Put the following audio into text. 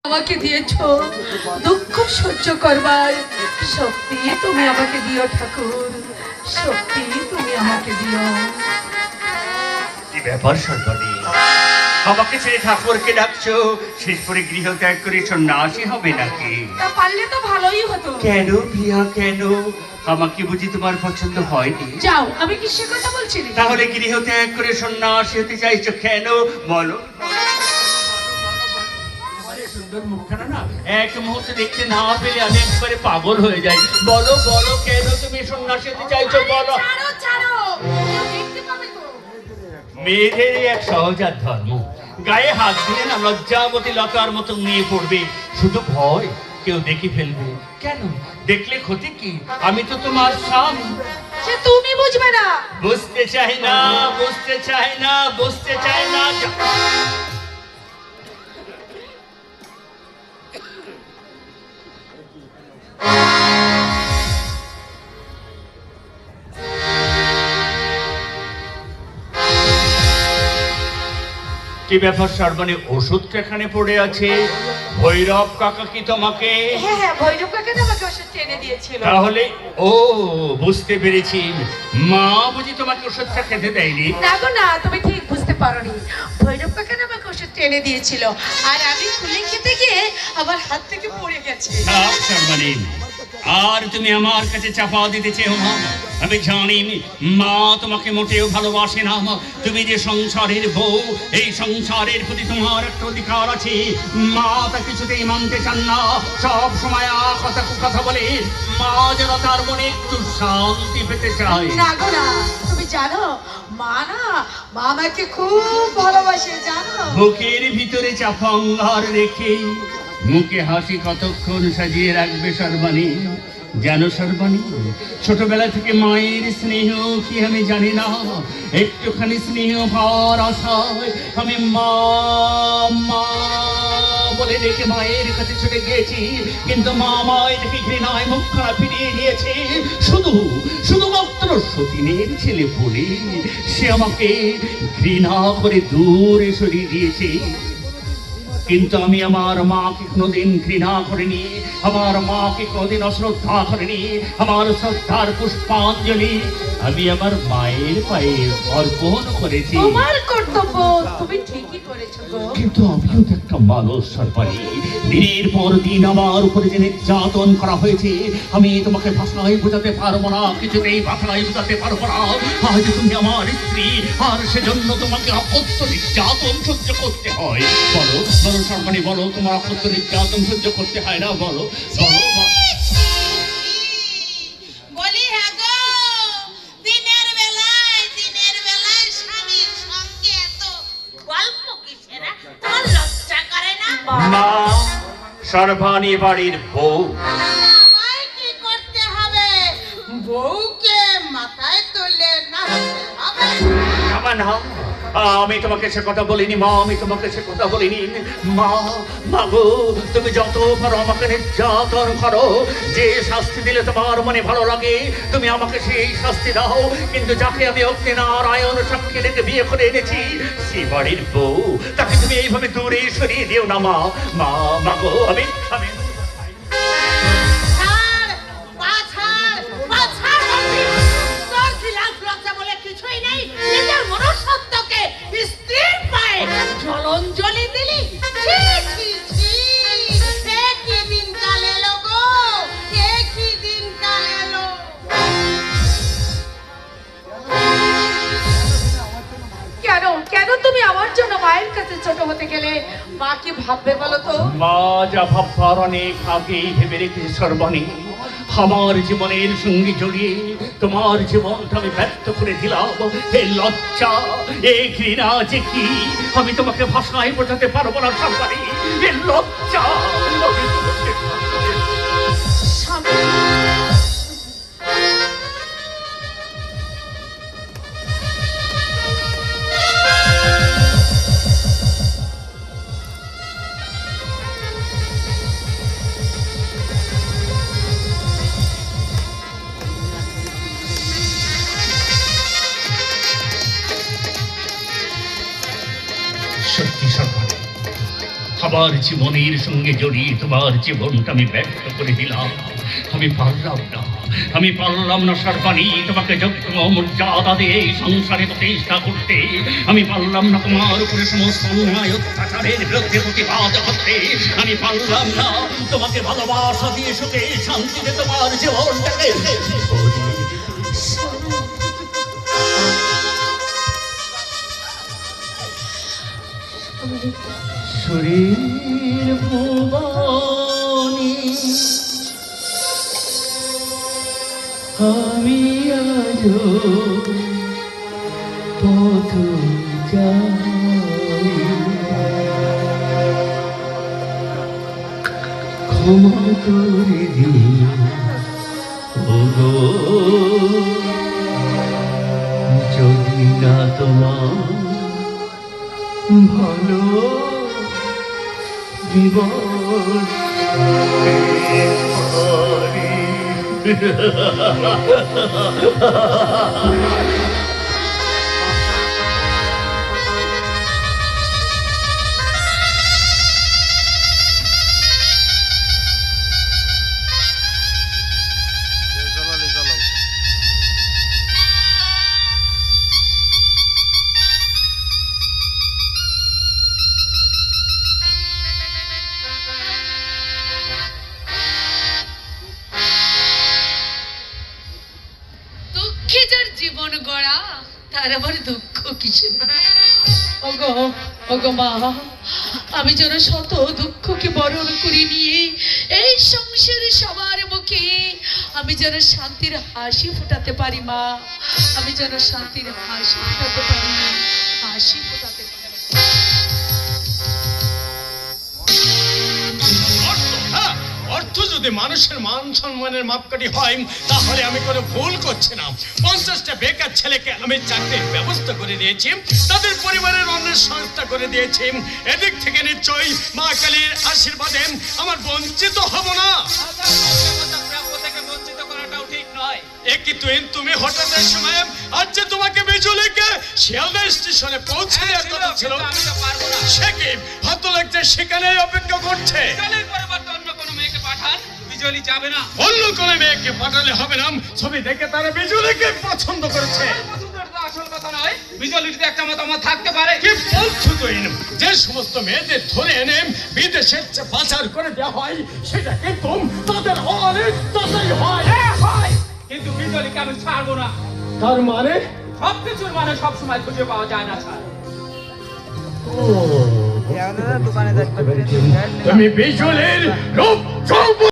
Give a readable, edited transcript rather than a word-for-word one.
আমাকে দিয়েছো দুঃখ সহ্য করবার শক্তি, তুমি আমাকে দিও ঠাকুর, শক্তি তুমি আমাকে দিও। কি ব্যাপার সর্বনী, আমাকে ছেড়ে ঠাকুরকে ডাকছো, শেষ করে গৃহ ত্যাগ করে সন্ন্যাসী হবে নাকি? তা পারলে তো ভালোই হতো। কেন প্রিয়া কেন? আমাকে বুঝি তোমার পছন্দ হয়নি? যাও, আমি কি সে কথা বলছি না? তাহলে গৃহ ত্যাগ করে সন্ন্যাসী হতে চাইছো কেন বলো? সুন্দর মুখখানা না এক মুহূর্তে দেখতে না পেলে আমি একবারে পাগল হয়ে যাই। বলো বলো কেন তুমি সন্ন্যাসী হতে চাইছো বলো? ছাড়ো ছাড়ো, কেউ দেখতে পাবে তো। মেয়েদের এক সহজাত ধর্ম, গায়ে হাত দিলে না লজ্জাবতী লতার মতো নিয়ে পড়বে, শুধু ভয় কেউ দেখে ফেলবে। কেন? দেখলে ক্ষতি কি? আমি তো তোমার স্বামী। সে তুমি বুঝবে না। বুঝতে চাই না, বুঝতে চাই না, বুঝতে চাই না। কি ব্যাপার সর্বনে, ওষুধটা এখানে পড়ে আছে? ভৈরব কাকা কি তোমাকে? হ্যাঁ হ্যাঁ, ভৈরব কাকা আমাকে ওষুধ এনে দিয়েছিল। তাহলে ও বুঝতে পেরেছি, মা বুঝি তোমাকে ওষুধটা খেতে দেয়নি? না গো না, তুমি ঠিক বুঝতে পারোনি। ভৈরব কাকা আমাকে ওষুধ এনে দিয়েছিল, আর আমি খুলে খেতে গিয়ে আমার হাত থেকে পড়ে গেছে। সর্বনে, আর তুমি আমার কাছে চাপা দিতে চেও না। আমি জানি মা তোমাকে মোটেও ভালোবাসে না। তুমি যে সংসারের বউ, এই সংসারের প্রতি তোমার একটা অধিকার আছে। মা তা কিছুতেই মানতে চান না, সব সময় কথা কথা বলে। মা যেন তার মনে একটু শান্তি পেতে চায়। না গো না, তুমি জানো মা না, মা আমাকে খুব ভালোবাসে জানো। বুকের ভিতরে চাপা অঙ্গার রেখে মুখে হাসি কতক্ষণ সাজিয়ে রাখবে সর্বাণী। জানো সর্বাণী, ছোটবেলা থেকে মায়ের স্নেহ কি আমি জানি না, একটুখানি স্নেহ পাওয়ার আশায় আমি মা মা বলে ডেকে মায়ের কাছে ছুটে গিয়েছি, কিন্তু মা মায়ের দেখে ঘৃণায় মুখখানা ফিরিয়ে নিয়েছে। শুধুমাত্র সতীনের ছেলে বলে সে আমাকে ঘৃণা করে দূরে সরিয়ে দিয়েছে। কিন্তু আমি আমার মাকে কোনোদিন ঘৃণা করিনি, আমার মাকে কোনোদিন অশ্রদ্ধা করিনি। আমার শ্রদ্ধার পুষ্পাঞ্জলি আমি আমার মায়ের পায়ে অর্পণ করেছি। তোমার কর্তব্য, তুমি ঠিকই করেছো গো। কিন্তু আমিও তো একটা মানুষ সর্বাণী, দিনের পর দিন আমার উপরে যে নির্যাতন করা হয়েছে আমি তোমাকে ভাষায় বোঝাতে পারবো না, কিছুতেই ভাষায় বোঝাতে পারবো না। আজ তুমি আমার স্ত্রী, আর সেজন্য তোমাকে অকথ্য নির্যাতন সহ্য করতে হয়। বলো বলো সর্বাণী, বলো তোমার অকথ্য নির্যাতন সহ্য করতে হয় না? বলো বলো। মা সর্বাণী বাড়ির বউ, আমায় কি করতে হবে? বউকে মাথায় তুলে নাচতে হবে। আমার নাম, আমি তোমাকে সে কথা বলিনি মা, আমি তোমাকে সে কথা বলিনি মা। মাগো, তুমি যত পারো আমাকে নির্যাতন করো, যে শাস্তি দিলে তোমার মনে ভালো লাগে তুমি আমাকে সেই শাস্তি দাও। কিন্তু যাকে আমি অগ্নিনারায়ণ সাক্ষী রেখে বিয়ে করে এনেছি, সে বাড়ির বউ, তাকে তুমি এইভাবে দূরে সরিয়ে দিও না মা। মা মাগো, আমি আমি ছাড়, পা ছাড়, পা ছাড় বলছি। তোর কি লাজ লজ্জা বলে কিছুই নেই? নিজের মনুষ্যত্বকে স্ত্রীর পায়ে জলঞ্জলি দিলি? ছি, ছি, ছি। এ কি দিনকাল এলো গো, এ কি দিনকাল এলো। কেন কেন তুমি আমার জন্য মায়ের কাছে ছোট হতে গেলে? মা কি ভাববে বলো তো? মা যা ভাববার অনেক আগেই ভেবে রেখেছে সর্বাণী। আমার জীবনের সঙ্গে জড়িয়ে তোমার জীবনটা আমি ব্যর্থ করে দিলাম। এ লজ্জা, এ ঘৃণা যে কি আমি তোমাকে ভাষায় বোঝাতে পারবো না সর্বাণী। এ লজ্জা আমি তোমাকে স্বামী, সত্যি সর্বাণী, আমার তোমার জীবনের সঙ্গে জড়িয়ে তোমার জীবনটা আমি ব্যর্থ করে দিলাম। আমি পারলাম না সর্বাণী তোমাকে যোগ্য মর্যাদা দিয়ে এই সংসারে প্রতিষ্ঠা করতে। আমি পারলাম না তোমার উপরে সমস্ত অন্যায় অত্যাচারের বিরুদ্ধে প্রতিবাদ করতে। আমি পারলাম না তোমাকে ভালোবাসা দিয়ে সুখে শান্তিতে তোমার জীবনটাকে শরীর ভুবনে আমি আজ পথ যাই, ক্ষমা করে দিও ওগো যদি না তোমার ভালো জীবন দুঃখে যার জীবন গড়া তার আবার দুঃখ কিসের? ওগো ওগো মা, আমি যেন শত দুঃখকে বরণ করে নিয়ে এই সংসারে সবার মুখে আমি যেন শান্তির হাসি ফোটাতে পারি মা। আমি যেন শান্তির হাসি ফোটাতে পারি, হাসি ফোটাতে পারি। অর্থ যদি মানুষের মান সম্মানের মাপকাঠি হয় তাহলে আমি কোনো ভুল করছি না। 50টা বেকার ছেলেকে আমি চাকরির ব্যবস্থা করে দিয়েছি, তাদের পরিবারের অন্যের সংস্থা করে দিয়েছি। এদিক থেকে নিশ্চয়ই মা কালীর আশীর্বাদে আমার বঞ্চিত হব না। তুমি হঠাৎ সময় আজ যে তোমাকে বিজুলিকে শিয়ালদা স্টেশনে পৌঁছে দেওয়ার কথা ছিল, সে কি হত লাগছে সেখানে অপেক্ষা করছে। যাবে না, অন্য কোন মেয়েকে পাঠালে হবে না। ছবি দেখে তারা বিজুলিকে পছন্দ করেছে। আসল কথা নয়, বিজলিতে একটা মতামত থাকতে পারে। কি বলছো তুই? যে সমস্ত মেয়েদের ধরে এনে বিদেশে পাচার করে দেওয়া হয় সেটা কিন্তু তাদের অনিচ্ছাতেই হয়। হয়, কিন্তু বিজলিকে আমি ছাড়বো না। তার মানে সবকিছুর মানে সবসময় খুঁজে পাওয়া যায় না স্যার। তুমি বিজুলির রূপ